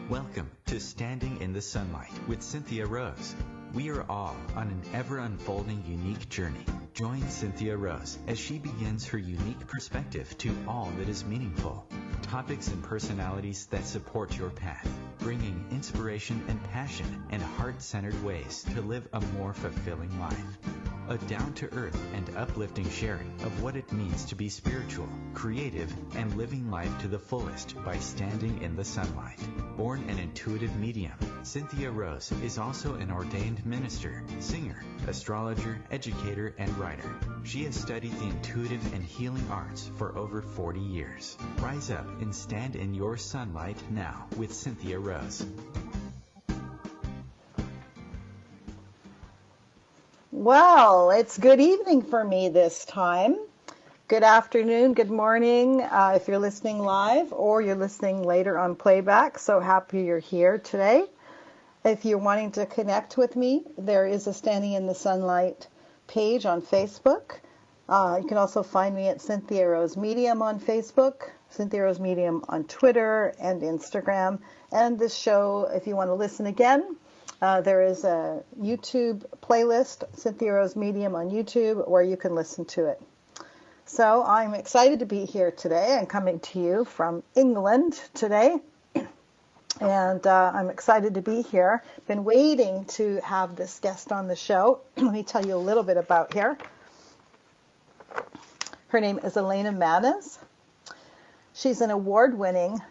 Welcome to Standing in the Sunlight with Cynthia Rose. We are all on an ever-unfolding unique journey. Join Cynthia Rose as she begins her unique perspective to all that is meaningful. Topics and personalities that support your path, bringing inspiration and passion and heart-centered ways to live a more fulfilling life. A down-to-earth and uplifting sharing of what it means to be spiritual, creative, and living life to the fullest by standing in the sunlight. Born an intuitive medium, Cynthia Rose is also an ordained minister, singer, astrologer, educator, and writer. She has studied the intuitive and healing arts for over 40 years. Rise up and stand in your sunlight now with Cynthia Rose. Well, it's good evening for me this time. Good afternoon, good morning, if you're listening live or you're listening later on playback. So happy you're here today. If you're wanting to connect with me, there is a Standing in the Sunlight page on Facebook. You can also find me at Cynthia Rose Medium on Facebook, Cynthia Rose Medium on Twitter and Instagram. And this show, if you want to listen again, there is a YouTube playlist, Cynthia Rose Medium on YouTube, where you can listen to it. So I'm excited to be here today. I'm coming to you from England today, and I'm excited to be here. Been waiting to have this guest on the show. Let me tell you a little bit about her. Her name is Elena Mannes. She's an award-winning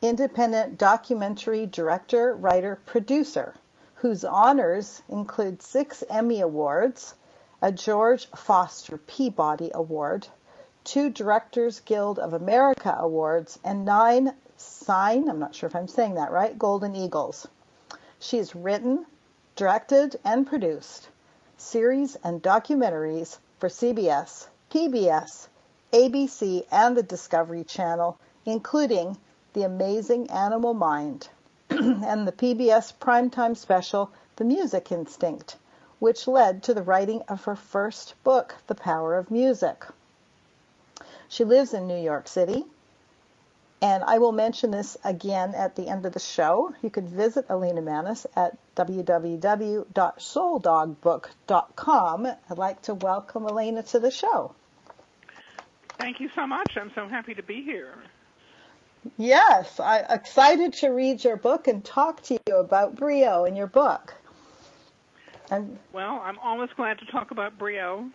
independent documentary director, writer, producer, whose honors include 6 Emmy Awards, a George Foster Peabody Award, 2 Directors Guild of America Awards, and 9 Cine, I'm not sure if I'm saying that right, Golden Eagles. She's written, directed, and produced series and documentaries for CBS, PBS, ABC, and the Discovery Channel, including The Amazing Animal Mind and the PBS primetime special, The Music Instinct, which led to the writing of her first book, The Power of Music. She lives in New York City, and I will mention this again at the end of the show. You can visit Elena Mannes at www.souldogbook.com. I'd like to welcome Elena to the show. Thank you so much. I'm so happy to be here. Yes, I'm excited to read your book and talk to you about Brio and your book. Well, I'm always glad to talk about Brio.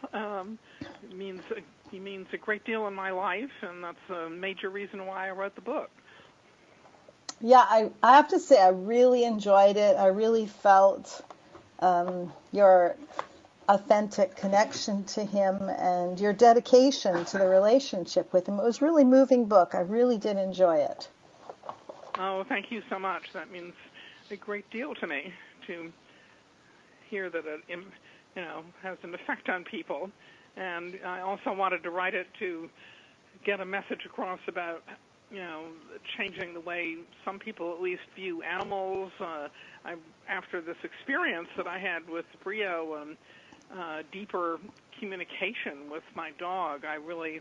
He means a great deal in my life, and that's a major reason why I wrote the book. Yeah, I have to say I really enjoyed it. I really felt your authentic connection to him and your dedication to the relationship with him. It was a really moving book. I really did enjoy it. Oh, thank you so much. That means a great deal to me to hear that it, has an effect on people. And I also wanted to write it to get a message across about, changing the way some people at least view animals. After this experience that I had with Brio, deeper communication with my dog, I really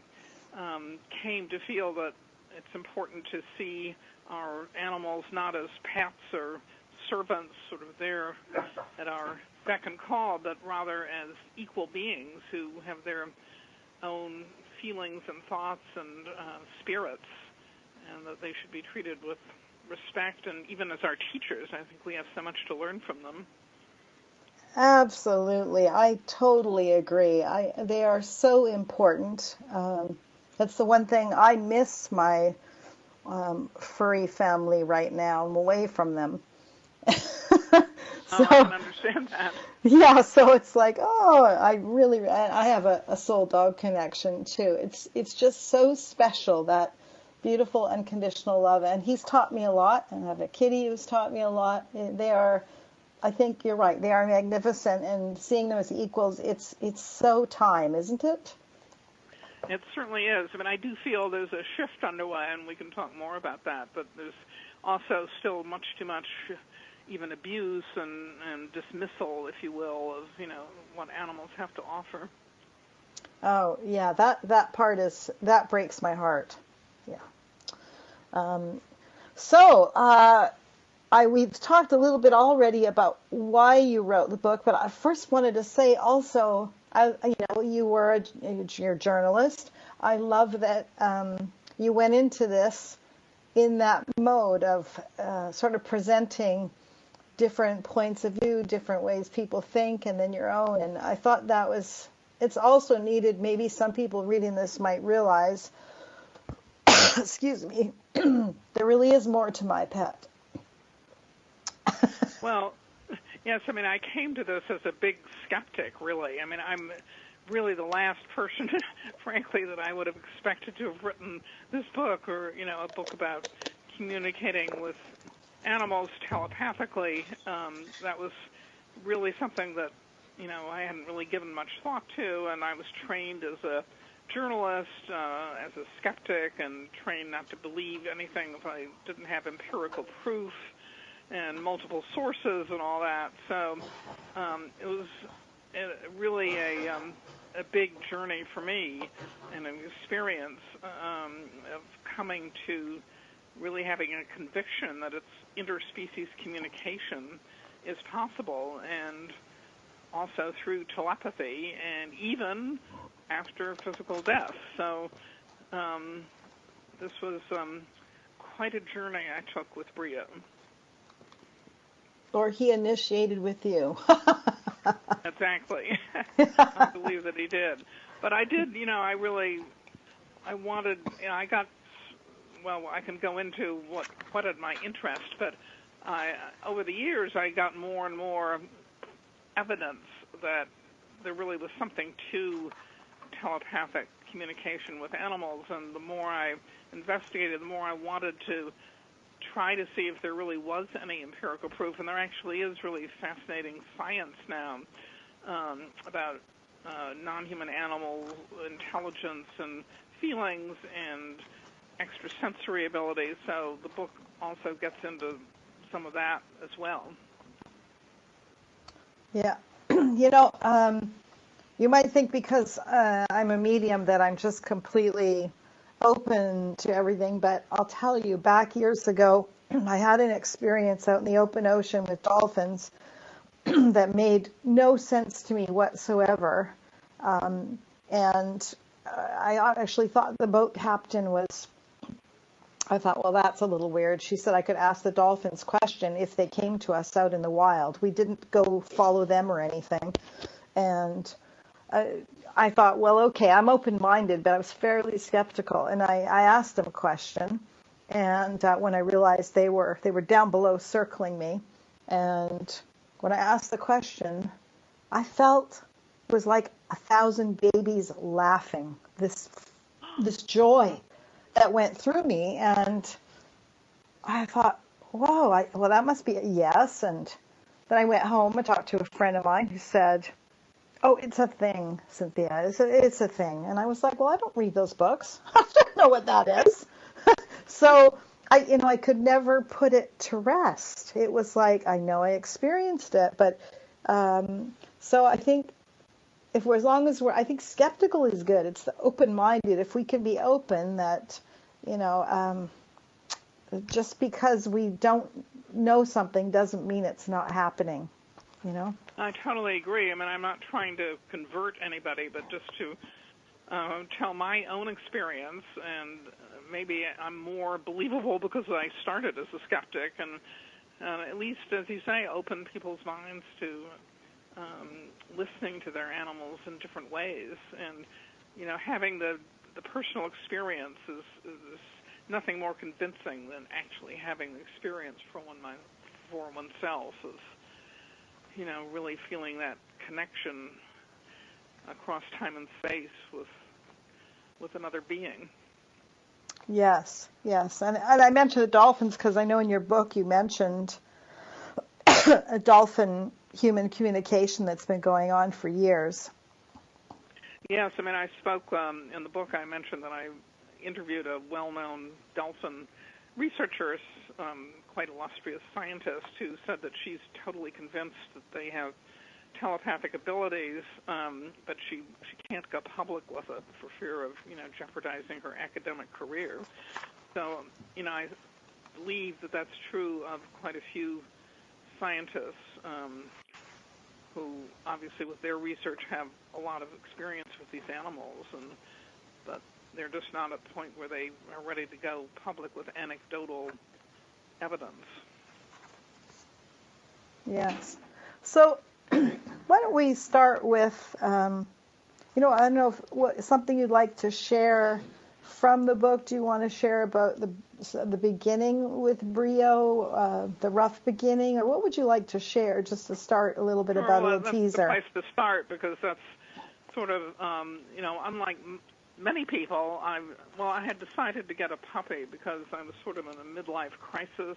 came to feel that it's important to see our animals not as pets or servants sort of there at our beck and call, but rather as equal beings who have their own feelings and thoughts and spirits, and that they should be treated with respect. And even as our teachers, I think we have so much to learn from them. Absolutely. I totally agree. They are so important. That's the one thing I miss my furry family right now. I'm away from them. I can understand that. Yeah, so it's like, I have a soul dog connection too. It's just so special, that beautiful unconditional love. And he's taught me a lot, and I have a kitty who's taught me a lot. They are, I think you're right, they are magnificent, and seeing them as equals, it's so time, isn't it? It certainly is. I mean, I do feel there's a shift underway, and we can talk more about that, but there's also still much too much even abuse and dismissal, if you will, of, what animals have to offer. Oh, yeah, that part that breaks my heart. Yeah. So we've talked a little bit already about why you wrote the book, but I first wanted to say also, you're a journalist. I love that you went into this in that mode of sort of presenting different points of view, different ways people think, and then your own. And I thought it's also needed. Maybe some people reading this might realize, excuse me, there really is more to my pet. Well, yes, I mean, I came to this as a big skeptic, really. I mean, I'm really the last person, frankly, that I would have expected to have written this book, or, a book about communicating with animals telepathically. That was really something that, I hadn't really given much thought to, and I was trained as a journalist, as a skeptic, and trained not to believe anything if I didn't have empirical proof and multiple sources and all that. So it was really a big journey for me and an experience of coming to really having a conviction that it's interspecies communication is possible, and also through telepathy and even after physical death. So this was quite a journey I took with Brio. Or he initiated with you. Exactly. I believe that he did. But I did, I wanted, I got, well, I can go into what had my interest, but over the years I got more and more evidence that there really was something to telepathic communication with animals, and the more I investigated, the more I wanted to try to see if there really was any empirical proof, and there actually is really fascinating science now about non-human animal intelligence and feelings and extrasensory abilities, so the book also gets into some of that as well. Yeah. You might think because I'm a medium that I'm just completely open to everything, but I'll tell you, back years ago, I had an experience out in the open ocean with dolphins that made no sense to me whatsoever. And I actually thought the boat captain I thought, well, that's a little weird. She said I could ask the dolphins question if they came to us out in the wild. We didn't go follow them or anything. And I thought, well, okay, I'm open-minded, but I was fairly skeptical. And I asked them a question. And when I realized they were down below circling me, and when I asked the question, I felt it was like 1,000 babies laughing. This joy that went through me, and I thought, whoa, well, that must be a yes. And then I went home and talked to a friend of mine who said, oh, it's a thing, Cynthia. It's a thing. And I was like, well, I don't read those books. I don't know what that is. So I could never put it to rest. It was like, I know I experienced it, but so I think I think skeptical is good. It's the open-minded. If we can be open that, just because we don't know something doesn't mean it's not happening, I totally agree. I mean, I'm not trying to convert anybody, but just to tell my own experience, and maybe I'm more believable because I started as a skeptic, and at least, as you say, open people's minds to listening to their animals in different ways. And, having the personal experience is nothing more convincing than actually having the experience for oneself of, really feeling that connection across time and space with another being. Yes. And I mentioned the dolphins because I know in your book you mentioned a dolphin-human communication that's been going on for years. Yes, I mean, I spoke in the book. I mentioned that I interviewed a well-known dolphin researcher, quite illustrious scientist, who said that she's totally convinced that they have telepathic abilities, but she can't go public with it for fear of jeopardizing her academic career. So I believe that that's true of quite a few scientists who, obviously, with their research, have a lot of experience with these animals, but they're just not at the point where they are ready to go public with anecdotal evidence. Yes. So why don't we start with, I don't know if something you'd like to share from the book. Do you want to share about the beginning with Brio, the rough beginning, or what would you like to share just to start a little bit about a teaser? That's the place to start, because that's sort of, unlike many people, I had decided to get a puppy because I was sort of in a midlife crisis.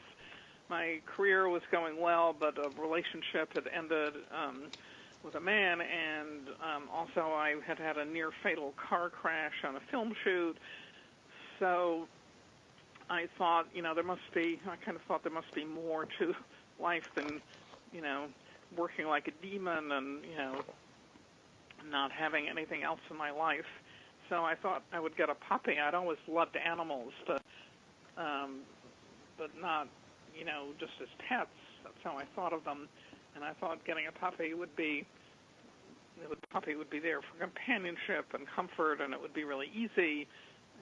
My career was going well, but a relationship had ended with a man, and also I had had a near-fatal car crash on a film shoot. So I thought, I kind of thought there must be more to life than, working like a demon and, not having anything else in my life. So I thought I would get a puppy. I'd always loved animals, but not, just as pets. That's how I thought of them. And I thought getting a puppy would be there for companionship and comfort, and it would be really easy,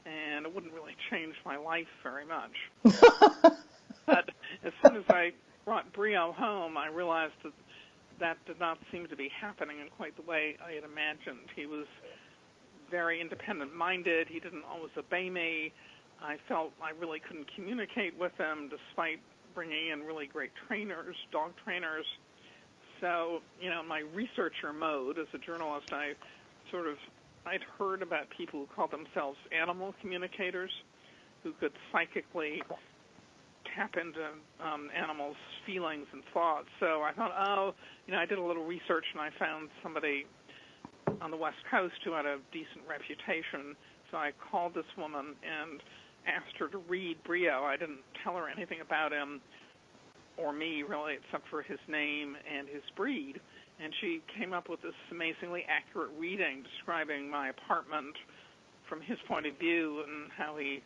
and it wouldn't really change my life very much. But as soon as I brought Brio home, I realized that did not seem to be happening in quite the way I had imagined. He was very independent-minded. He didn't always obey me. I felt I really couldn't communicate with him despite bringing in really great trainers, dog trainers. So, my researcher mode as a journalist, I'd heard about people who called themselves animal communicators, who could psychically tap into animals' feelings and thoughts. So I thought, I did a little research, and I found somebody on the West Coast who had a decent reputation. So I called this woman and asked her to read Brio. I didn't tell her anything about him or me, really, except for his name and his breed. And she came up with this amazingly accurate reading describing my apartment from his point of view and how he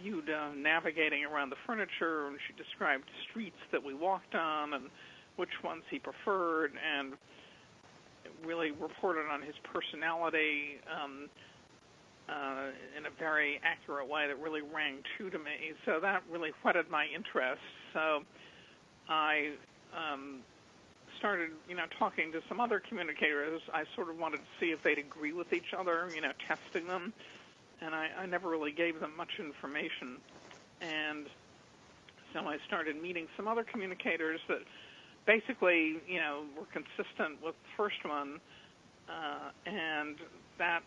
viewed navigating around the furniture, and she described streets that we walked on and which ones he preferred, and really reported on his personality in a very accurate way that really rang true to me. So that really whetted my interest. So I started, talking to some other communicators. I sort of wanted to see if they'd agree with each other, testing them. And I never really gave them much information. And so I started meeting some other communicators that basically, were consistent with the first one. And that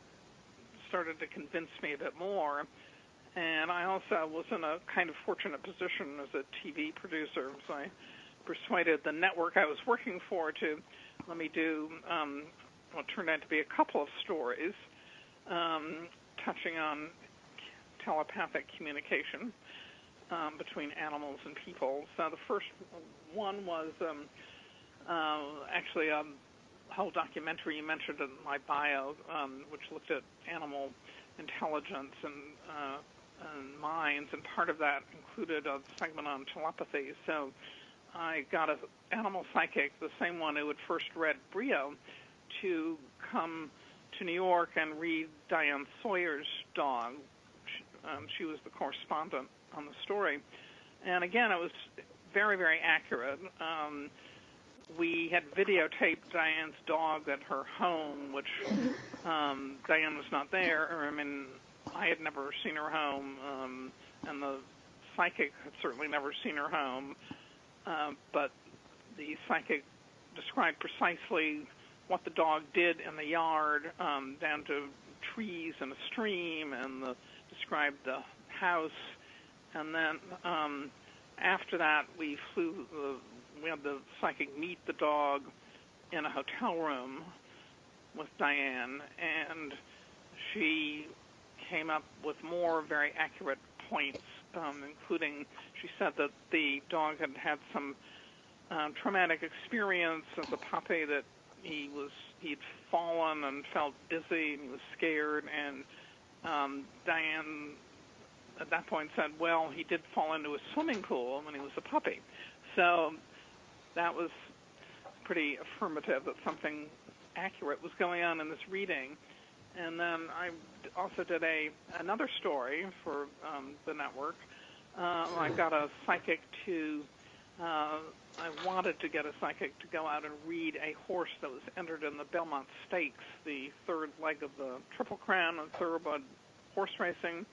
started to convince me a bit more. And I also was in a kind of fortunate position as a TV producer, so I persuaded the network I was working for to let me do what turned out to be a couple of stories touching on telepathic communication between animals and people. So the first one was actually a whole documentary you mentioned in my bio, which looked at animal intelligence and minds, and part of that included a segment on telepathy. So I got an animal psychic, the same one who had first read Brio, to come to New York and read Diane Sawyer's dog. She was the correspondent on the story. And again, it was very, very accurate. We had videotaped Diane's dog at her home, which Diane was not there. I had never seen her home, and the psychic had certainly never seen her home. But the psychic described precisely what the dog did in the yard, down to trees and a stream, and described the house. And then after that, we had the psychic meet the dog in a hotel room with Diane, and she came up with more very accurate points, including she said that the dog had had some traumatic experience as a puppy, that he'd fallen and felt dizzy and he was scared, and Diane at that point said, well, he did fall into a swimming pool when he was a puppy. So that was pretty affirmative that something accurate was going on in this reading. And then I also did another story for the network. I got a psychic I wanted to get a psychic to go out and read a horse that was entered in the Belmont Stakes, the third leg of the Triple Crown and thoroughbred horse racing.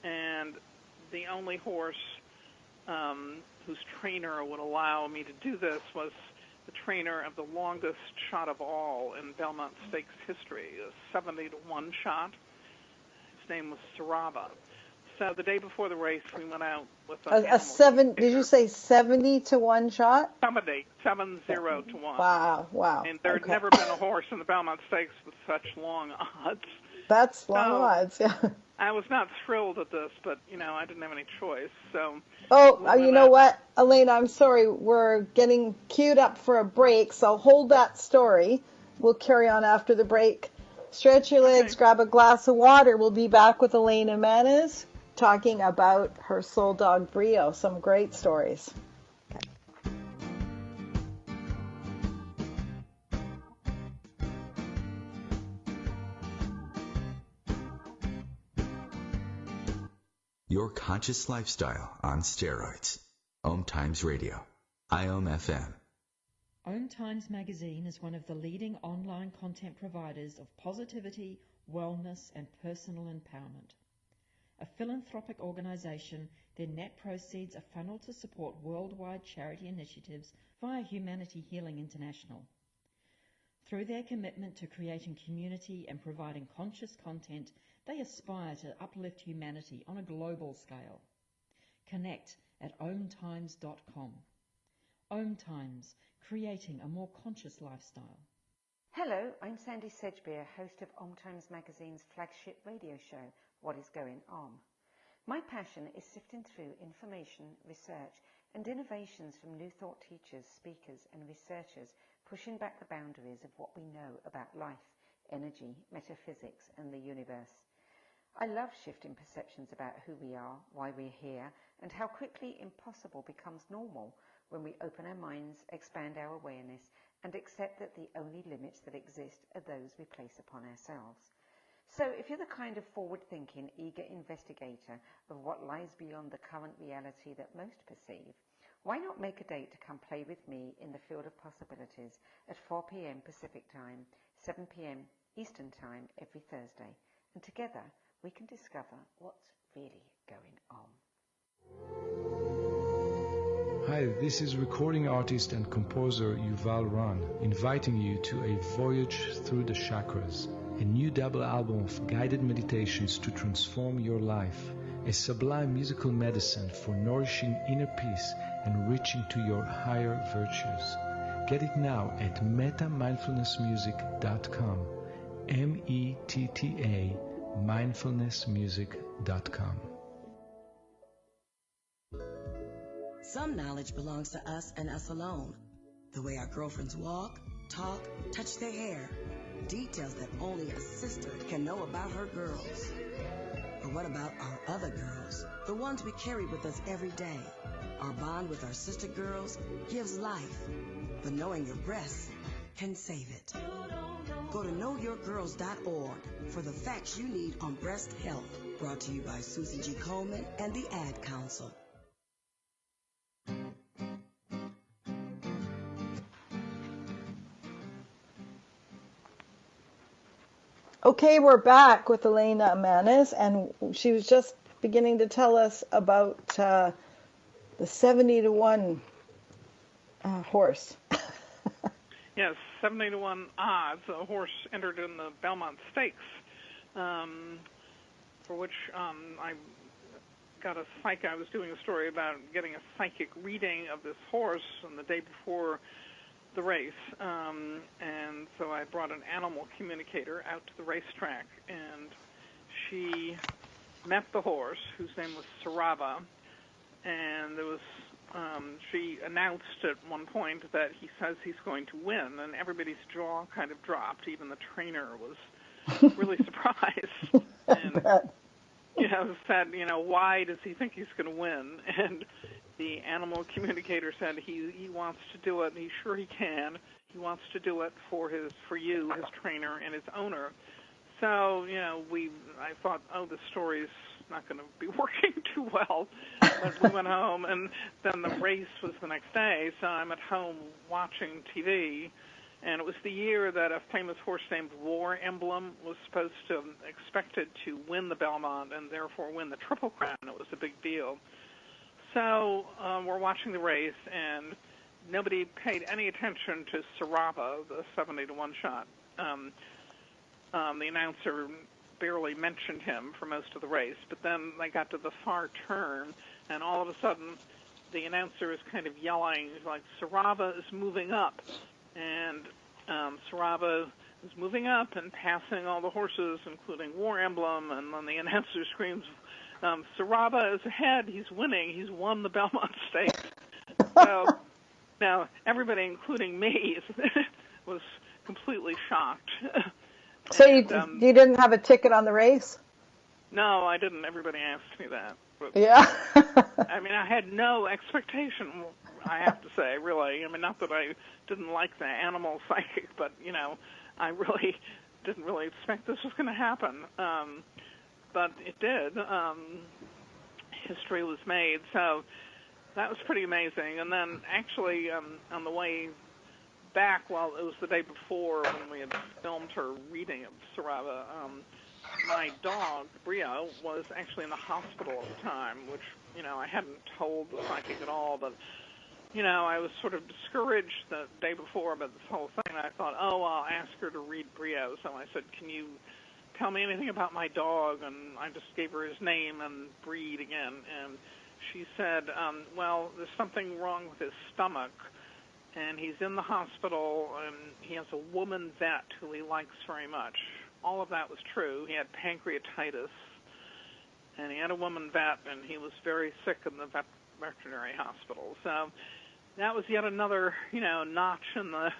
And the only horse whose trainer would allow me to do this was the trainer of the longest shot of all in Belmont Stakes history, a 70-1 shot. His name was Sarava. So the day before the race, we went out with a 7. Did you say 70-1 shot? 70 to 1. Wow. And there'd never been a horse in the Belmont Stakes with such long odds. That's long odds, yeah. I was not thrilled at this, but, I didn't have any choice. So. You know what, Elena, I'm sorry. We're getting queued up for a break, so hold that story. We'll carry on after the break. Stretch your legs, grab a glass of water. We'll be back with Elena Mannes talking about her soul dog, Brio. Some great stories. Your conscious lifestyle on steroids. OMTimes Radio. IOM FM. OMTimes magazine is one of the leading online content providers of positivity, wellness, and personal empowerment. A philanthropic organization, their net proceeds are funneled to support worldwide charity initiatives via Humanity Healing International. Through their commitment to creating community and providing conscious content, they aspire to uplift humanity on a global scale. Connect at omtimes.com. OMTimes, creating a more conscious lifestyle. Hello, I'm Sandy Sedgbeer, host of OMTimes Magazine's flagship radio show, What is Going On? My passion is sifting through information, research, and innovations from new thought teachers, speakers, and researchers pushing back the boundaries of what we know about life, energy, metaphysics, and the universe. I love shifting perceptions about who we are, why we're here, and how quickly impossible becomes normal when we open our minds, expand our awareness, and accept that the only limits that exist are those we place upon ourselves. So if you're the kind of forward-thinking, eager investigator of what lies beyond the current reality that most perceive, why not make a date to come play with me in the field of possibilities at 4 p.m. Pacific Time, 7 p.m. Eastern Time every Thursday, and together we can discover what's really going on. Hi, this is recording artist and composer Yuval Ran, inviting you to a voyage through the chakras, a new double album of guided meditations to transform your life, a sublime musical medicine for nourishing inner peace and reaching to your higher virtues. Get it now at metamindfulnessmusic.com, METTA mindfulnessmusic.com. Some knowledge belongs to us and us alone. The way our girlfriends walk, talk, touch their hair. Details that only a sister can know about her girls. But what about our other girls? The ones we carry with us every day. Our bond with our sister girls gives life. But knowing your breasts can save it. Go to knowyourgirls.org for the facts you need on breast health. Brought to you by Susie G. Coleman and the Ad Council. Okay, we're back with Elena Mannes, and she was just beginning to tell us about the 70-1 horse. Yes, 70-1 odds. A horse entered in the Belmont Stakes, for which I got a psychic. I was doing a story about getting a psychic reading of this horse on the day before the race, and so I brought an animal communicator out to the racetrack, and she met the horse, whose name was Sarava, and there was she announced at one point that he says he's going to win, and everybody's jaw kind of dropped. Even the trainer was really surprised. And said, why does he think he's going to win? And the animal communicator said he wants to do it, and he's sure he can. He wants to do it for you, his trainer, and his owner. So, I thought, this story's not going to be working too well. But we went home, and then the race was the next day, so I'm at home watching TV. And it was the year that a famous horse named War Emblem was expected to win the Belmont and therefore win the Triple Crown. It was a big deal. So we're watching the race, and nobody paid any attention to Saraba, the 70-to-1 shot. The announcer barely mentioned him for most of the race, but then they got to the far turn, and all of a sudden the announcer is kind of yelling, like, Saraba is moving up. And Saraba is moving up and passing all the horses, including War Emblem, and then the announcer screams, Saraba is ahead, he's winning, he's won the Belmont Stakes. So now everybody, including me, was completely shocked. So you didn't have a ticket on the race? No, I didn't. Everybody asked me that. But, yeah. I mean, I had no expectation, I have to say, really. I mean, not that I didn't like the animal psychic, but, I really didn't really expect this was going to happen. But it did. History was made, so that was pretty amazing. And then actually on the way back, it was the day before when we had filmed her reading of Saraba, my dog, Brio, was actually in the hospital at the time, which, I hadn't told the psychic at all, but, I was sort of discouraged the day before about this whole thing. I thought, I'll ask her to read Brio. So I said, can you tell me anything about my dog? And I just gave her his name and breed again. And she said, there's something wrong with his stomach, and he's in the hospital, and he has a woman vet who he likes very much. All of that was true. He had pancreatitis, and he had a woman vet, and he was very sick in the veterinary hospital. So that was yet another, notch in the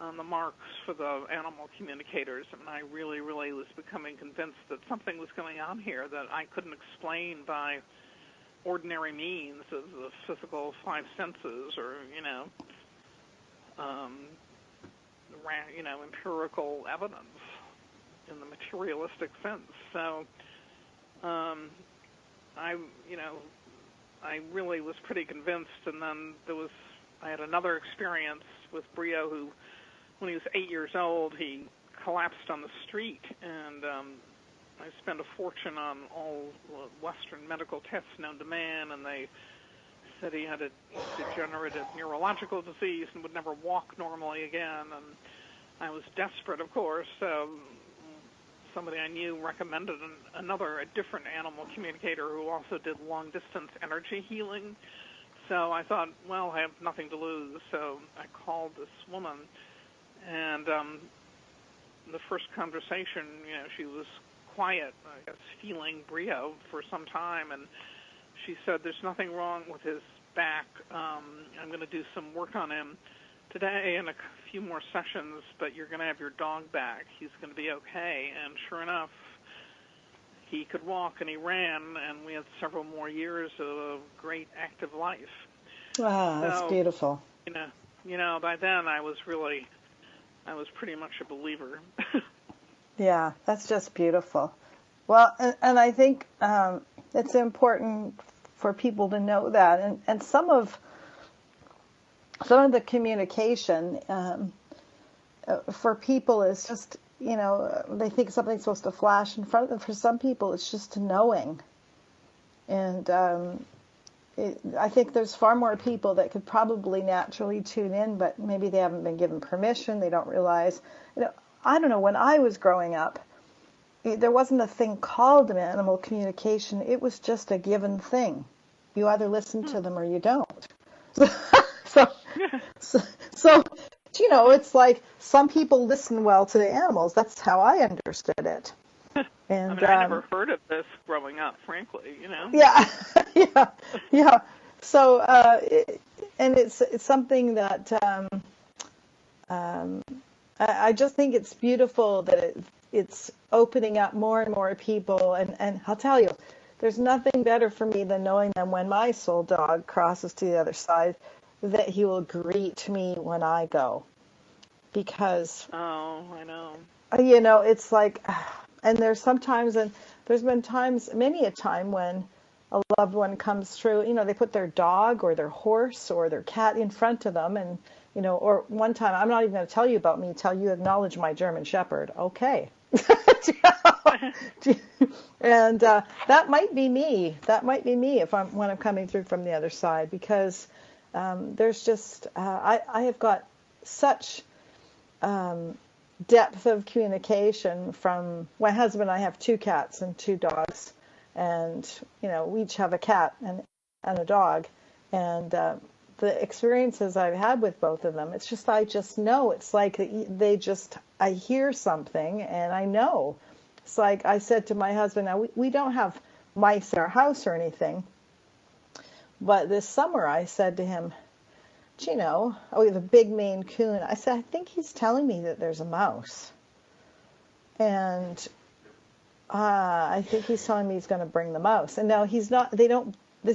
on the marks for the animal communicators. I mean, I really, really was becoming convinced that something was going on here that I couldn't explain by ordinary means of the physical five senses or, empirical evidence in the materialistic sense. So I really was pretty convinced. And then I had another experience with Brio who, when he was 8 years old, he collapsed on the street, and I spent a fortune on all Western medical tests known to man, and they said he had a degenerative neurological disease and would never walk normally again. And I was desperate, of course. Somebody I knew recommended a different animal communicator who also did long-distance energy healing. So I thought, I have nothing to lose. So I called this woman, and the first conversation, she was quiet, I guess, feeling Brio for some time, and she said, there's nothing wrong with his back. I'm going to do some work on him today and a few more sessions, but you're going to have your dog back. He's going to be okay. And sure enough, he could walk, and he ran, and we had several more years of a great active life. Wow, that's beautiful. By then I was pretty much a believer. Yeah, that's just beautiful. Well, and I think it's important for people to know that, and some of the communication for people is just, they think something's supposed to flash in front of them. For some people, it's just knowing. And I think there's far more people that could probably naturally tune in, but maybe they haven't been given permission. They don't realize. I don't know, when I was growing up, there wasn't a thing called animal communication. It was just a given thing. You either listen to them or you don't. So, it's like some people listen well to the animals. That's how I understood it. And I never heard of this growing up, frankly, Yeah, yeah. So, and it's something that I just think it's beautiful that it's opening up more and more people. And I'll tell you, there's nothing better for me than knowing that when my soul dog crosses to the other side, that he will greet me when I go. Because, Oh, I know. it's like, and there's been times, many a time when a loved one comes through, they put their dog or their horse or their cat in front of them. And, or one time, I'm not even going to tell you about me till you acknowledge my German Shepherd. Okay. And that might be me. That might be me when I'm coming through from the other side, because there's just, I have got such depth of communication from my husband. And I have 2 cats and 2 dogs, and we each have a cat and a dog, and the experiences I've had with both of them, it's just, I just know. It's like I hear something and I know. It's like I said to my husband, now we don't have mice in our house or anything, but this summer I said to him, we have a big Maine Coon. I said, I think he's telling me that there's a mouse. And I think he's telling me he's going to bring the mouse. And now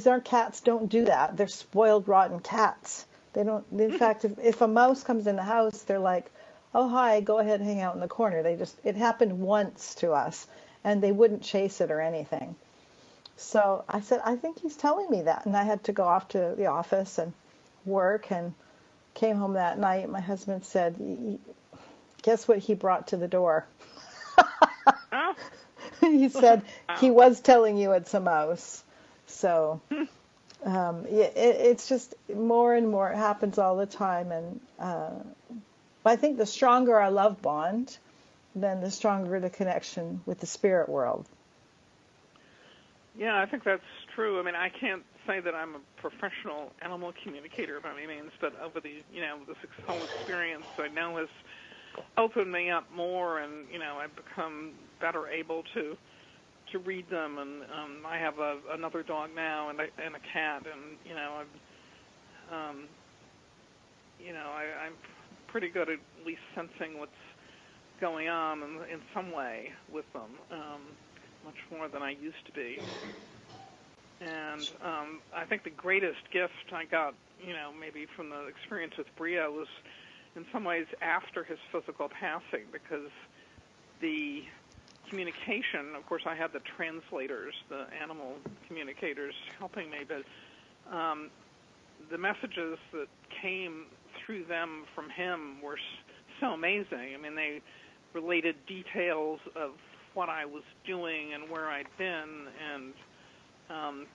our cats don't do that. They're spoiled, rotten cats. They don't, in fact, if a mouse comes in the house, they're like, oh, hi, go ahead and hang out in the corner. It happened once to us, and they wouldn't chase it or anything. So I said, I think he's telling me that. And I had to go off to the office and work, and came home that night. My husband said, guess what he brought to the door? Oh. He said, he was telling you it's a mouse. So it's just more and more. It happens all the time. And I think the stronger our love bond, then the stronger the connection with the spirit world. Yeah, I think that's true. I mean, I can't say that I'm a professional animal communicator by any means, but over the, this whole experience I know has opened me up more, and, I've become better able to read them. And I have another dog now and a cat, and, I'm pretty good at least sensing what's going on in some way with them, much more than I used to be. And I think the greatest gift I got, maybe from the experience with Brio was in some ways after his physical passing, because the communication, of course I had the translators, the animal communicators helping me, but the messages that came through them from him were so amazing. I mean, they related details of what I was doing and where I'd been, and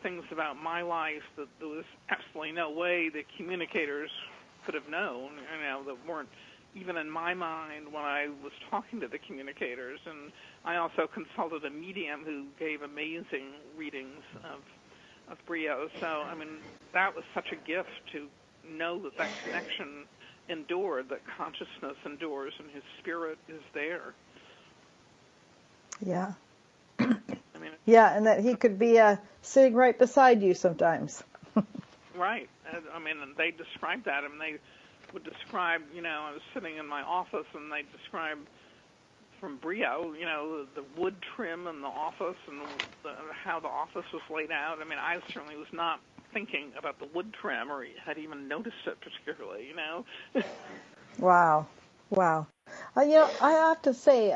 things about my life that there was absolutely no way the communicators could have known, that weren't even in my mind when I was talking to the communicators. And I also consulted a medium who gave amazing readings of Brio. So, I mean, that was such a gift to know that connection endured, that consciousness endures, and his spirit is there. Yeah. I mean, yeah, and that he could be sitting right beside you sometimes. Right. I mean, they described that. I mean, they would describe, I was sitting in my office, and they describe from Brio, the wood trim in the office and how the office was laid out. I mean, I certainly was not thinking about the wood trim or had even noticed it particularly, Wow. I have to say,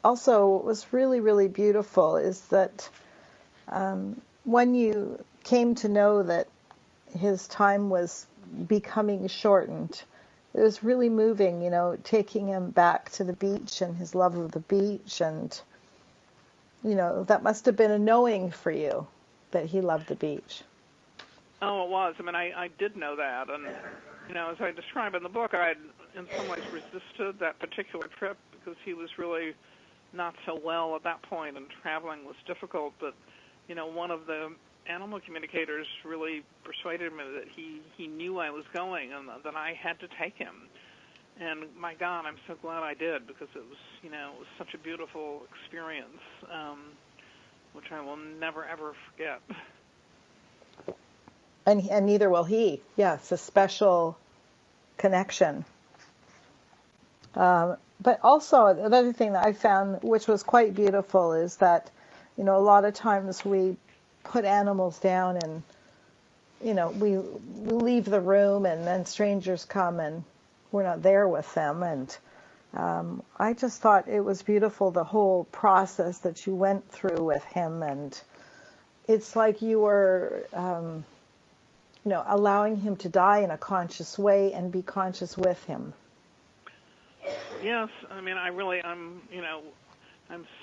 also what was really, really beautiful is that when you came to know that his time was becoming shortened, it was really moving, taking him back to the beach and his love of the beach. And, that must have been a knowing for you that he loved the beach. Oh, it was. I mean, I did know that. And, as I describe in the book, I had in some ways resisted that particular trip because he was really not so well at that point, and traveling was difficult. But, one of the animal communicators really persuaded me that he knew I was going and that I had to take him. And my God, I'm so glad I did, because it was, it was such a beautiful experience, which I will never, ever forget. And neither will he. Yeah, it's a special connection. But also another thing that I found, which was quite beautiful, is that, a lot of times we put animals down and, we leave the room and then strangers come and we're not there with them. And I just thought it was beautiful, the whole process that you went through with him. And it's like you were, allowing him to die in a conscious way and be conscious with him. Yes, I mean, I'm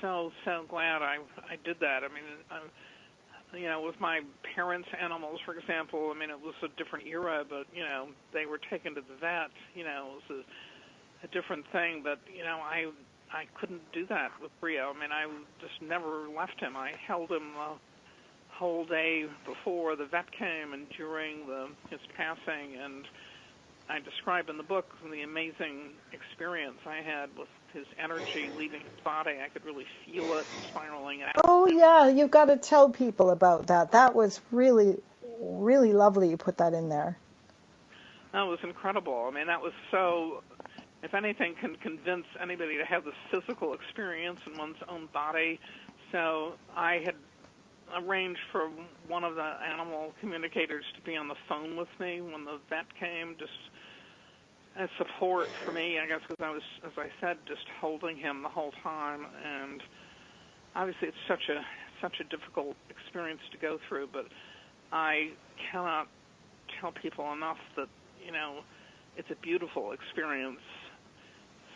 so glad I did that. I mean, with my parents' animals, for example, I mean, it was a different era, but, they were taken to the vet, it was a different thing, but, I couldn't do that with Brio. I mean, I just never left him. I held him the whole day before the vet came and during his passing, and I describe in the book the amazing experience I had with his energy leaving his body. I could really feel it spiraling out. Oh, yeah, you've got to tell people about that. That was really, really lovely you put that in there. That was incredible. I mean, that was so, if anything, can convince anybody to have this physical experience in one's own body. So I had arranged for one of the animal communicators to be on the phone with me when the vet came, just as support for me, I guess, because I was, as I said, just holding him the whole time. And obviously it's such a difficult experience to go through, but I cannot tell people enough that, it's a beautiful experience.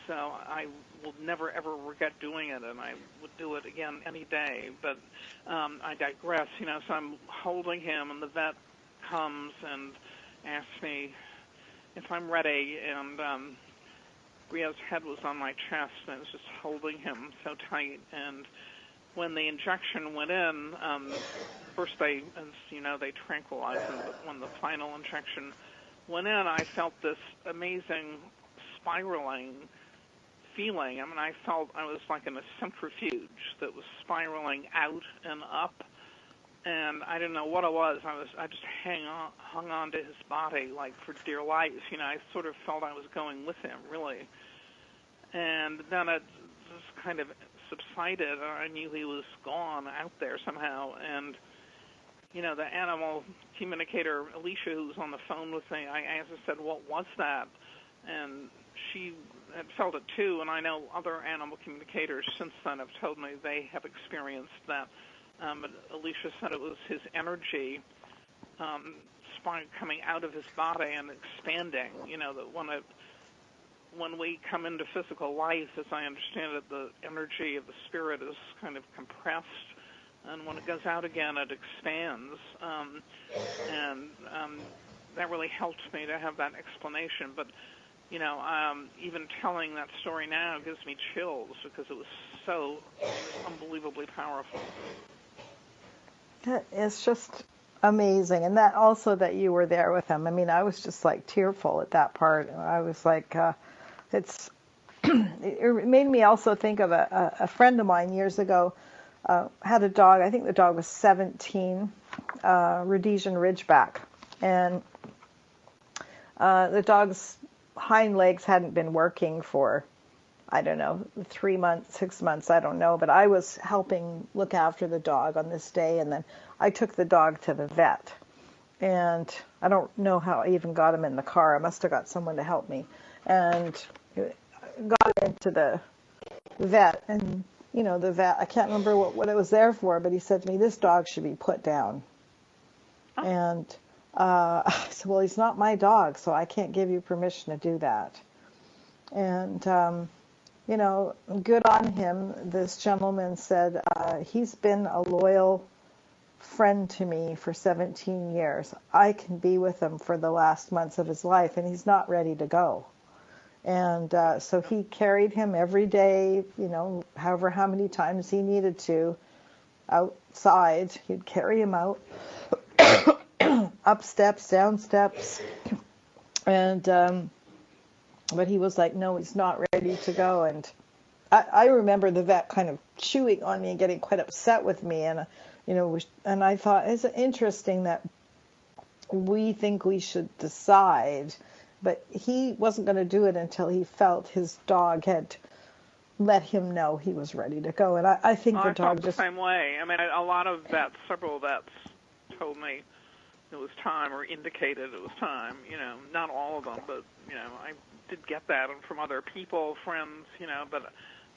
So I will never, ever regret doing it, and I would do it again any day. But I digress, so I'm holding him, and the vet comes and asks me if I'm ready, and Brio's head was on my chest, and I was just holding him so tight. And when the injection went in, first they tranquilize him, but when the final injection went in, I felt this amazing spiraling feeling. I mean, I felt I was like in a centrifuge that was spiraling out and up, and I didn't know what it was. I just hung on to his body like for dear life. I sort of felt I was going with him, really. And then it just kind of subsided, and I knew he was gone out there somehow. And the animal communicator, Alicia, who was on the phone with me, I asked her, said, "What was that?" And she had felt it too, and I know other animal communicators since then have told me they have experienced that. But Alicia said it was his energy coming out of his body and expanding. That when we come into physical life, as I understand it, the energy of the spirit is kind of compressed, and when it goes out again, it expands. And that really helped me to have that explanation. But even telling that story now gives me chills because it was so unbelievably powerful. It's just amazing. And that also that you were there with him. I mean, I was just like tearful at that part. I was like, it made me also think of a friend of mine years ago, had a dog. I think the dog was 17, Rhodesian Ridgeback. And the dog's hind legs hadn't been working for, I don't know, 3 months, 6 months, I don't know. But I was helping look after the dog on this day, and then I took the dog to the vet. And I don't know how I even got him in the car. I must have got someone to help me. And got him into the vet. And, the vet, I can't remember what it was there for, but he said to me, "This dog should be put down." Oh. And I said, "Well, he's not my dog, so I can't give you permission to do that." And, good on him. This gentleman said, he's been a loyal friend to me for 17 years. I can be with him for the last months of his life, and he's not ready to go. And so he carried him every day, however how many times he needed to, outside. He'd carry him out, up steps, down steps. And but he was like, "No, he's not ready to go." And I remember the vet kind of chewing on me and getting quite upset with me. And, and I thought, it's interesting that we think we should decide, but he wasn't going to do it until he felt his dog had let him know he was ready to go. And I think the dog just... the same way. I mean, a lot of vets, several vets told me it was time or indicated it was time, not all of them, but, I did get that from other people, friends, but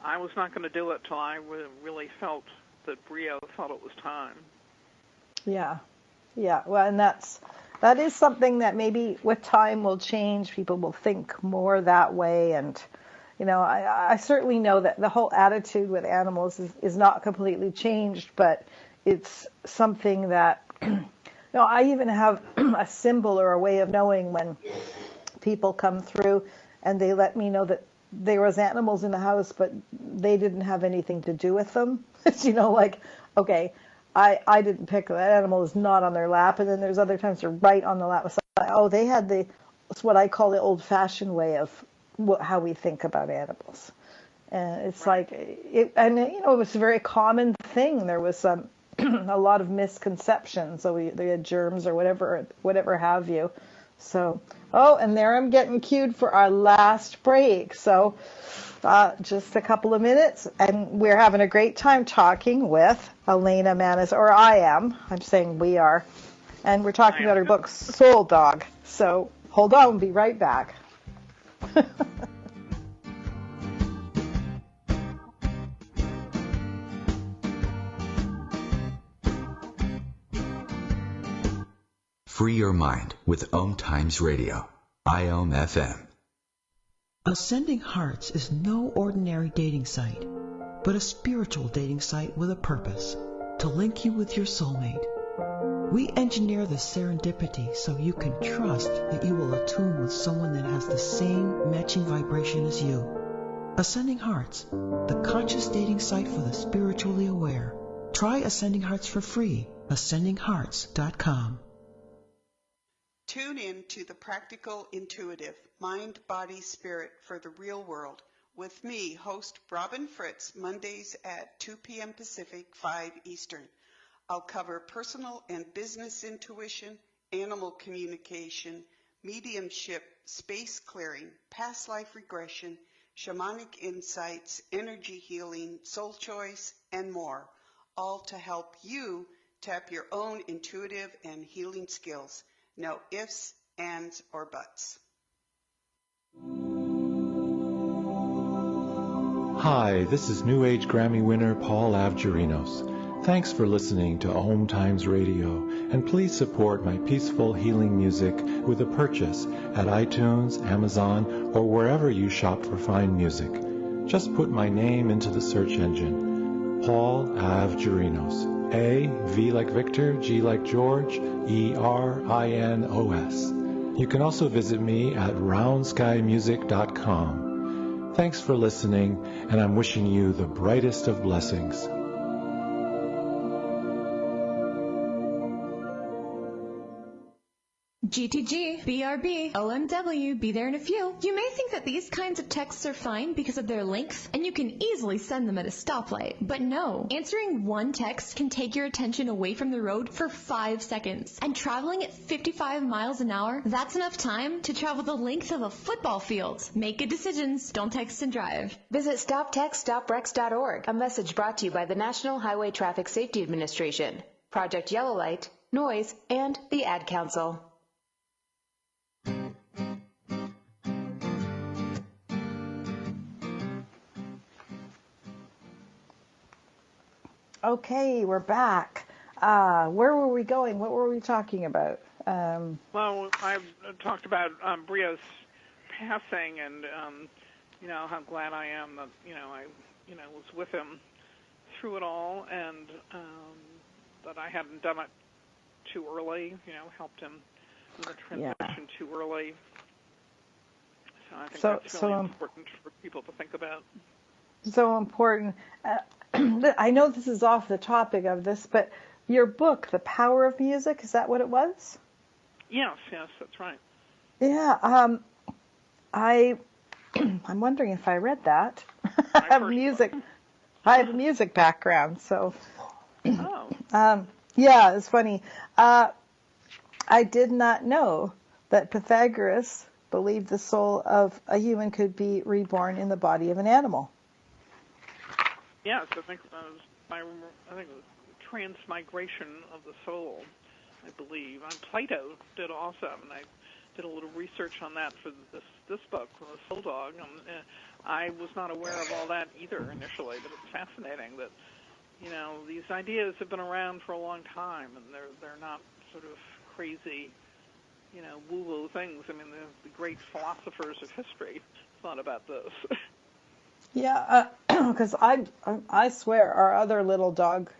I was not going to do it till I really felt that Brio felt it was time. Yeah. Well, and that is something that maybe with time will change. People will think more that way. And, I certainly know that the whole attitude with animals is not completely changed, but it's something that, I even have a symbol or a way of knowing when people come through and they let me know that there was animals in the house, but they didn't have anything to do with them. Okay, I didn't pick that animal, is not on their lap. And then there's other times they're right on the lap. So, they had it's what I call the old-fashioned way of how we think about animals. And it's right. It was a very common thing. There was a lot of misconceptions. So they had germs or whatever have you. So, and there I'm getting cued for our last break. So just a couple of minutes, and we're having a great time talking with Elena Mannes, or I'm saying we are, and we're talking about her book, Soul Dog. So hold on, we'll be right back. Free your mind with OMTimes Radio, IOM FM. Ascending Hearts is no ordinary dating site, but a spiritual dating site with a purpose, to link you with your soulmate. We engineer the serendipity so you can trust that you will attune with someone that has the same matching vibration as you. Ascending Hearts, the conscious dating site for the spiritually aware. Try Ascending Hearts for free, ascendinghearts.com. Tune in to The Practical Intuitive, Mind, Body, Spirit for the Real World with me, host Robin Fritz, Mondays at 2 p.m. Pacific, 5 Eastern. I'll cover personal and business intuition, animal communication, mediumship, space clearing, past life regression, shamanic insights, energy healing, soul choice, and more, all to help you tap your own intuitive and healing skills. No ifs, ands, or buts. Hi, this is New Age Grammy winner Paul Avgerinos. Thanks for listening to OMTimes Radio, and please support my peaceful healing music with a purchase at iTunes, Amazon, or wherever you shop for fine music. Just put my name into the search engine, Paul Avgerinos. A, V like Victor, G like George, E-R-I-N-O-S. You can also visit me at roundskymusic.com. Thanks for listening, and I'm wishing you the brightest of blessings. GTG, BRB, OMW, be there in a few. You may think that these kinds of texts are fine because of their length, and you can easily send them at a stoplight. But no, answering one text can take your attention away from the road for 5 seconds. And traveling at 55 miles an hour, that's enough time to travel the length of a football field. Make good decisions, don't text and drive. Visit StopTextStopWrecks.org, a message brought to you by the National Highway Traffic Safety Administration, Project Yellow Light, Noise, and the Ad Council. Okay, we're back. Where were we going? What were we talking about? Well, I talked about Brio's passing, and how glad I am that I was with him through it all, and that I hadn't done it too early. Helped him with the transition too early. So I think that's really important for people to think about. So important. I know this is off the topic of this, but your book, The Power of Music, is that what it was? Yes, that's right. Yeah, I'm wondering if I read that. I have a music background, so. Oh. Yeah, it's funny. I did not know that Pythagoras believed the soul of a human could be reborn in the body of an animal. Yes, I think it was transmigration of the soul, I believe. Plato did also, and I did a little research on that for this book, The Soul Dog. I was not aware of all that either initially, but it's fascinating that, you know, these ideas have been around for a long time, and they're not sort of crazy, you know, woo-woo things. I mean, the great philosophers of history thought about this. Yeah, because I swear our other little dog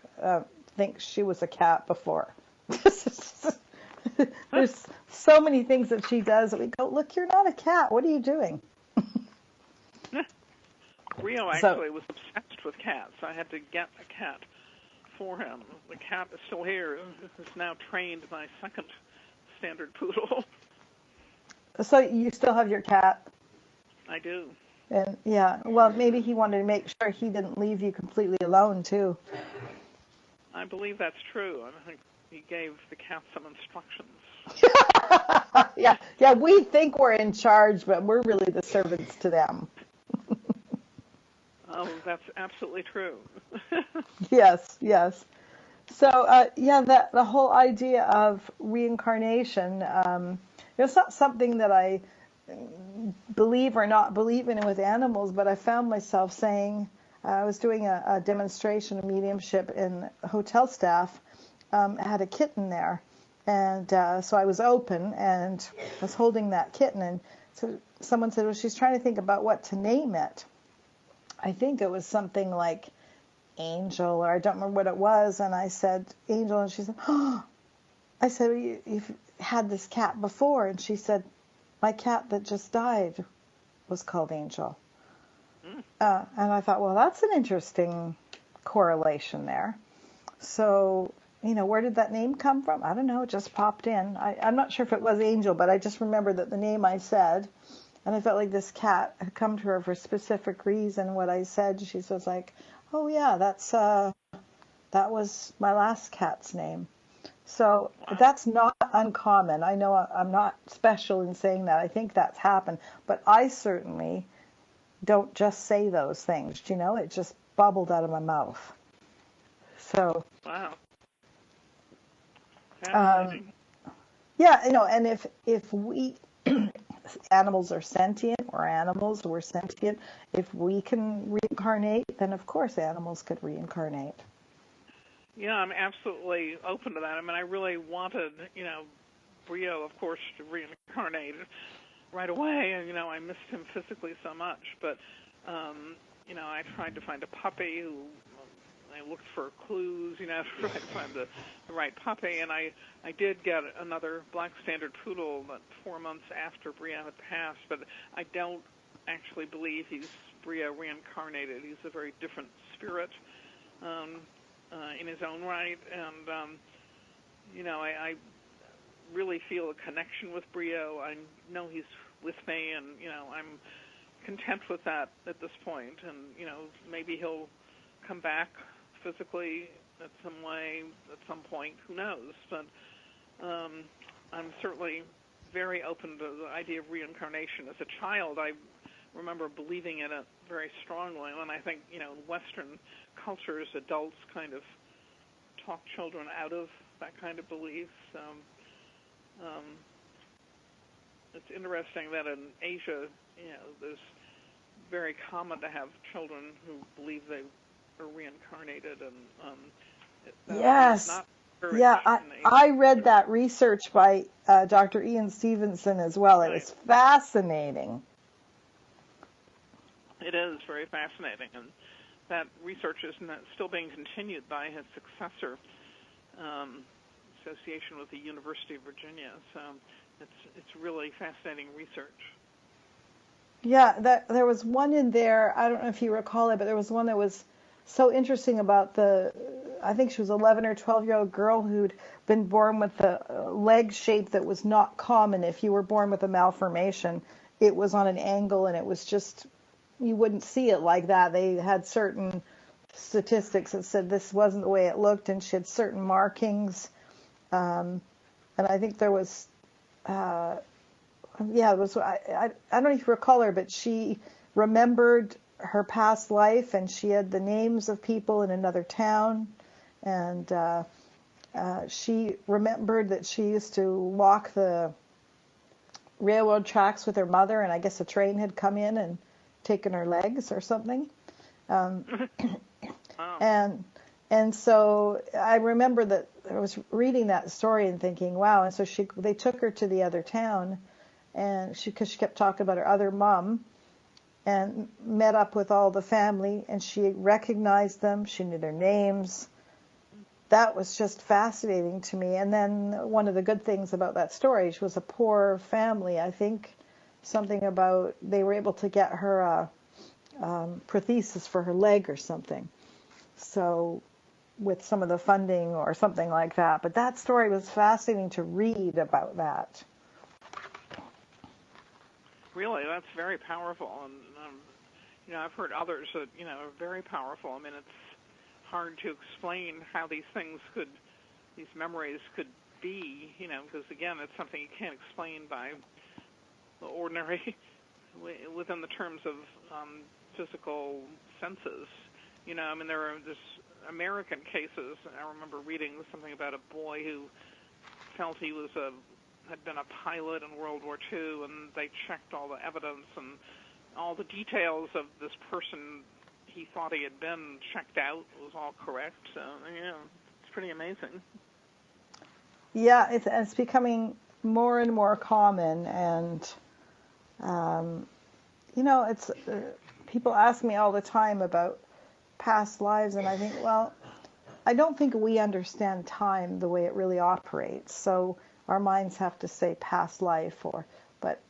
thinks she was a cat before. There's so many things that she does that we go, look, you're not a cat. What are you doing? Brio actually was obsessed with cats. I had to get a cat for him. The cat is still here. It's now trained my second standard poodle. So you still have your cat? I do. And yeah, well, maybe he wanted to make sure he didn't leave you completely alone too. I believe that's true. I think he gave the cat some instructions. Yeah, we think we're in charge, but we're really the servants to them. Oh, that's absolutely true. Yes. So, the whole idea of reincarnation, it's not something that I believe or not believe in with animals, but I found myself saying, I was doing a demonstration of mediumship, and hotel staff had a kitten there. And so I was open and was holding that kitten. And so someone said, well, she's trying to think about what to name it. I think it was something like Angel, or I don't remember what it was. And I said, Angel. And she said, oh. I said, well, you've had this cat before. And she said, my cat that just died was called Angel. And I thought, well, that's an interesting correlation there. So, you know, where did that name come from? I don't know. It just popped in. I'm not sure if it was Angel, but I just remember that the name I said, and I felt like this cat had come to her for a specific reason. What I said, she was like, oh, yeah, that was my last cat's name. So that's not uncommon. I know I'm not special in saying that. I think that's happened. But I certainly don't just say those things. You know, it just bubbled out of my mouth. So. Wow. Yeah, you know, and if we animals are sentient, or animals were sentient, if we can reincarnate, then of course animals could reincarnate. Yeah, I'm absolutely open to that. I mean, I really wanted, you know, Brio, of course, to reincarnate right away, and, you know, I missed him physically so much. But, you know, I tried to find a puppy who, I looked for clues, you know, to try to find the right puppy, and I did get another black standard poodle about 4 months after Brio had passed, but I don't actually believe he's Brio reincarnated. He's a very different spirit in his own right, and, you know, I really feel a connection with Brio. I know he's with me, and, you know, I'm content with that at this point, and, you know, maybe he'll come back physically at some way at some point, who knows, but I'm certainly very open to the idea of reincarnation. As a child, I remember believing in it very strongly, and I think, you know, in Western cultures, adults kind of talk children out of that kind of belief. So it's interesting that in Asia, you know, it's very common to have children who believe they are reincarnated, and yes, yeah, I read that research by Dr. Ian Stevenson as well. It was fascinating. It is very fascinating, and that research is still being continued by his successor, association with the University of Virginia. So it's really fascinating research. Yeah, there was one in there, I don't know if you recall it, but there was one that was so interesting about I think she was 11 or 12-year-old girl who'd been born with a leg shape that was not common. If you were born with a malformation, it was on an angle, and it was just, you wouldn't see it like that. They had certain statistics that said this wasn't the way it looked, and she had certain markings. And I think there was, yeah, it was, I don't know if you recall her, but she remembered her past life, and she had the names of people in another town, and she remembered that she used to walk the railroad tracks with her mother, and I guess a train had come in and taken her legs or something. Wow. And so I remember that I was reading that story and thinking, wow. And so they took her to the other town, and because she kept talking about her other mom, and met up with all the family, and she recognized them. She knew their names. That was just fascinating to me. And then one of the good things about that story, she was a poor family. I think something about they were able to get her a prosthesis for her leg or something. So with some of the funding or something like that. But that story was fascinating to read about that. Really, that's very powerful. And, I've heard others that, are very powerful. I mean, it's hard to explain how these memories could be, because, again, it's something you can't explain by the ordinary, within the terms of physical senses. There are this American cases. I remember reading something about a boy who felt he had been a pilot in World War II, and they checked all the evidence and all the details of this person he thought he had been checked out. It was all correct. So, it's pretty amazing. Yeah, it's becoming more and more common, and it's people ask me all the time about past lives, and I think, well, I don't think we understand time the way it really operates. So our minds have to say past life, but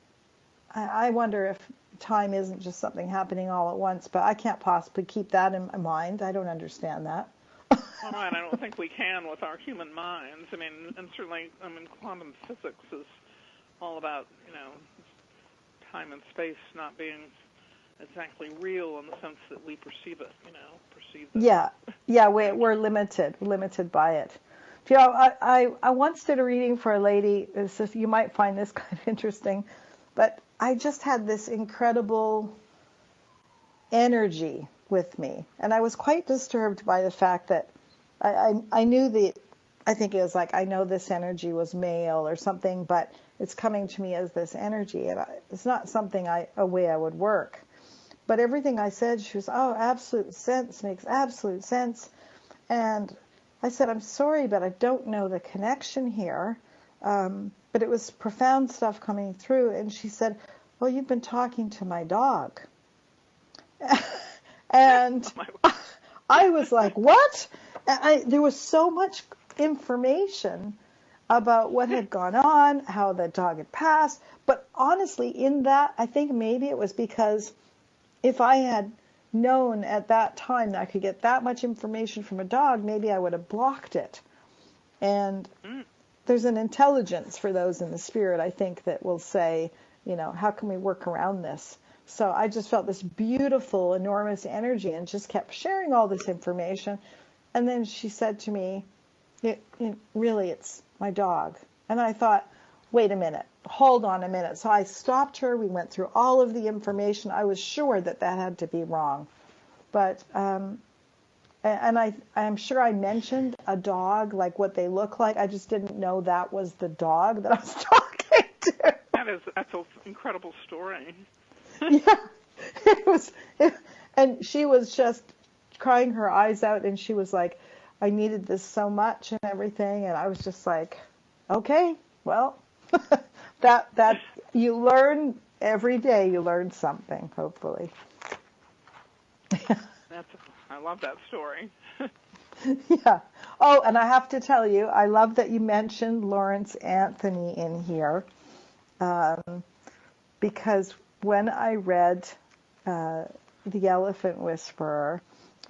I wonder if time isn't just something happening all at once. But I can't possibly keep that in my mind. I don't understand that. Well, and I don't think we can with our human minds. I mean, and certainly, quantum physics is all about, time and space not being exactly real in the sense that we perceive it, Yeah, we're limited by it. I once did a reading for a lady. You might find this kind of interesting, but I just had this incredible energy with me, and I was quite disturbed by the fact that I knew I think it was like, I know this energy was male or something, but it's coming to me as this energy, and it's not something a way I would work. But everything I said, she was, absolute sense, makes absolute sense. And I said, I'm sorry, but I don't know the connection here. But it was profound stuff coming through. And she said, well, you've been talking to my dog. And I was like, what? There was so much information about what had gone on, how the dog had passed. But honestly, in that, I think maybe it was because if I had known at that time that I could get that much information from a dog, maybe I would have blocked it. And there's an intelligence for those in the spirit, I think, that will say, how can we work around this? So I just felt this beautiful, enormous energy and just kept sharing all this information. And then she said to me, really, it's my dog. And I thought, wait a minute, hold on a minute. So I stopped her. We went through all of the information. I was sure that had to be wrong. But, and I'm sure I mentioned a dog, like what they look like. I just didn't know that was the dog that I was talking to. That's an incredible story. Yeah, and she was just crying her eyes out, and she was like, I needed this so much and everything. And I was just like, okay, well, that you learn every day. You learn something, hopefully. I love that story. Yeah. Oh, and I have to tell you, I love that you mentioned Lawrence Anthony in here, because when I read The Elephant Whisperer,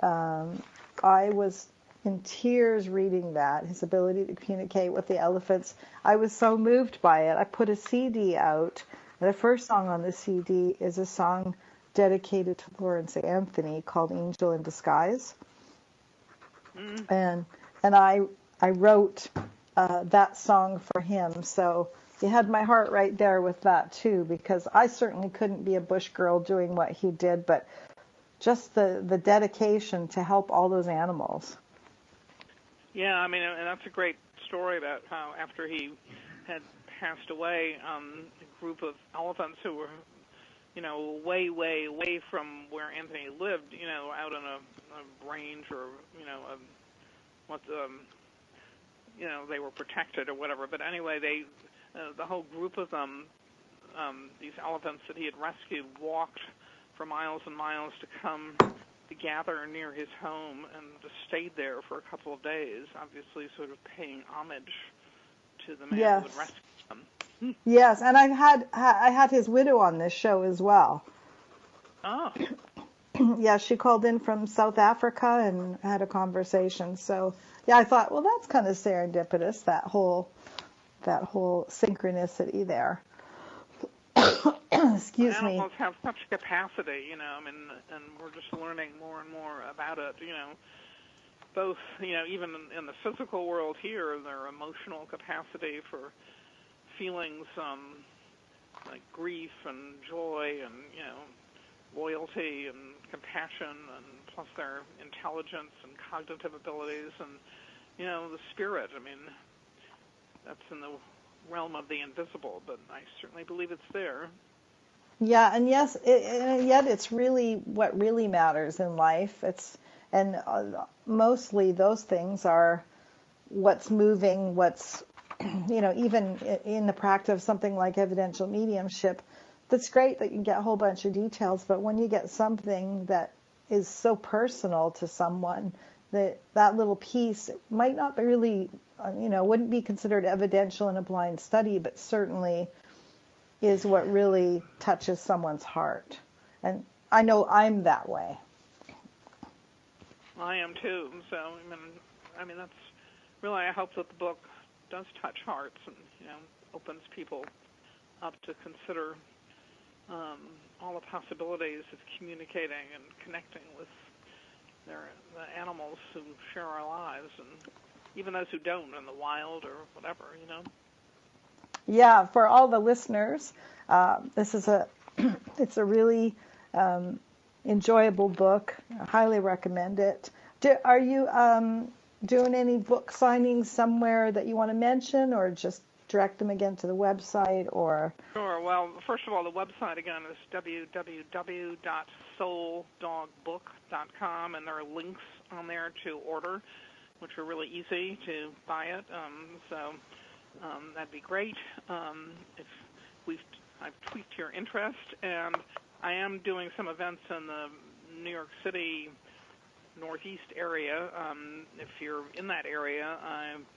I was in tears reading that, his ability to communicate with the elephants. I was so moved by it. I put a CD out. The first song on the CD is a song dedicated to Lawrence Anthony called Angel in Disguise. And I wrote that song for him. So You had my heart right there with that too, because I certainly couldn't be a bush girl doing what he did, but just the dedication to help all those animals. Yeah, I mean, and that's a great story about how after he had passed away, a group of elephants who were, way, way away from where Anthony lived, out in a range or, they were protected or whatever. But anyway, the whole group of them, these elephants that he had rescued, walked for miles and miles to come to gather near his home and just stayed there for a couple of days, obviously sort of paying homage to the man who had rescued them. Yes, and I had his widow on this show as well. Oh. Yeah, she called in from South Africa and had a conversation. So, yeah, I thought, well, that's kind of serendipitous, that whole synchronicity there. Excuse me. Animals have such capacity, and we're just learning more and more about it, both, even in the physical world here, their emotional capacity for feelings like grief and joy and, loyalty and compassion, and plus their intelligence and cognitive abilities and, the spirit. I mean, that's in the realm of the invisible, but I certainly believe it's there. Yeah, and yes, and yet it's really what really matters in life. Mostly those things are what's moving, what's, even in the practice of something like evidential mediumship, that's great that you can get a whole bunch of details, but when you get something that is so personal to someone, that little piece might not be really, wouldn't be considered evidential in a blind study, but certainly is what really touches someone's heart. And I know I'm that way. I am too. So, I mean, that's really, I hope that the book does touch hearts and, opens people up to consider all the possibilities of communicating and connecting with the animals who share our lives, and even those who don't in the wild or whatever, Yeah, for all the listeners, this is it's a really enjoyable book. I highly recommend it. Are you doing any book signings somewhere that you want to mention, or just direct them again to the website? Or Sure. Well, first of all, the website again is www.souldogbook.com, and there are links on there to order, which are really easy to buy it. So that'd be great. I've tweaked your interest, and I am doing some events in the New York City Northeast area. If you're in that area, I'm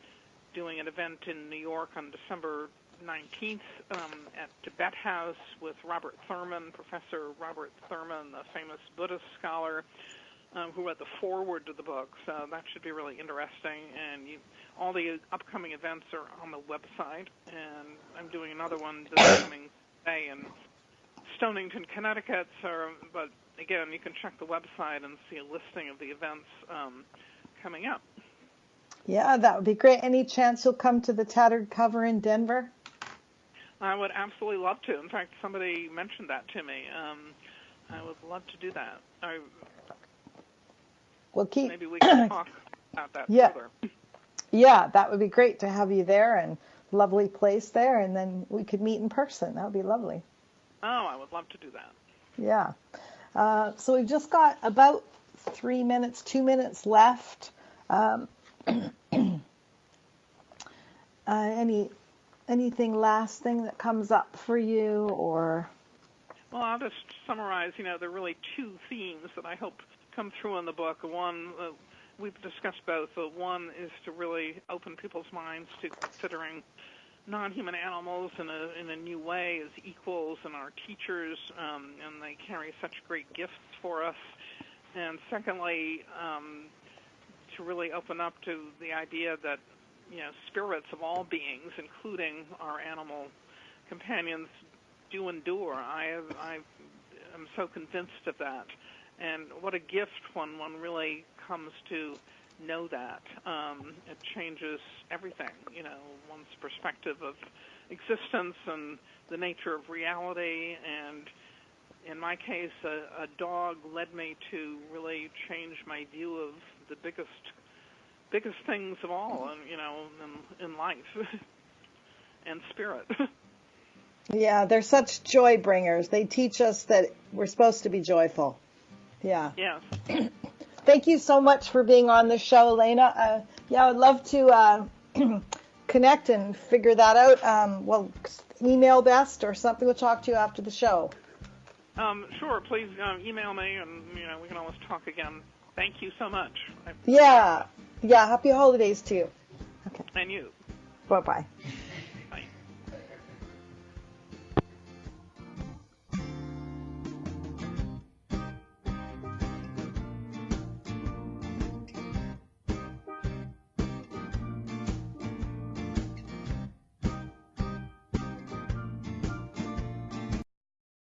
doing an event in New York on December 19th at Tibet House with Robert Thurman, Professor Robert Thurman, the famous Buddhist scholar who wrote the foreword to the book. So that should be really interesting. And all the upcoming events are on the website. And I'm doing another one this coming day in Stonington, Connecticut. But again, you can check the website and see a listing of the events coming up. yeah, that would be great. Any chance you'll come to the Tattered Cover in Denver? I would absolutely love to. In fact, somebody mentioned that to me. I would love to do that. Maybe we can talk about that further. Yeah, that would be great to have you there, and lovely place there, and then we could meet in person. That would be lovely. Oh, I would love to do that. Yeah. So we've just got about 2 minutes left. Anything last thing that comes up for you, or? Well, I'll just summarize. There are really two themes that I hope come through in the book. One, we've discussed both. One is to really open people's minds to considering non-human animals in a new way as equals and our teachers, and they carry such great gifts for us. And secondly, to really open up to the idea that spirits of all beings, including our animal companions, do endure. I am so convinced of that. And what a gift when one really comes to know that. It changes everything, one's perspective of existence and the nature of reality. And in my case, a dog led me to really change my view of the biggest things of all, in life and spirit. Yeah, they're such joy bringers. They teach us that we're supposed to be joyful. Yeah. Yes. Thank you so much for being on the show, Elena. I would love to connect and figure that out. Email best or something. We'll talk to you after the show. Sure. Please email me, and we can always talk again. Thank you so much. Yeah. Happy holidays to you. Okay. And you. Bye-bye.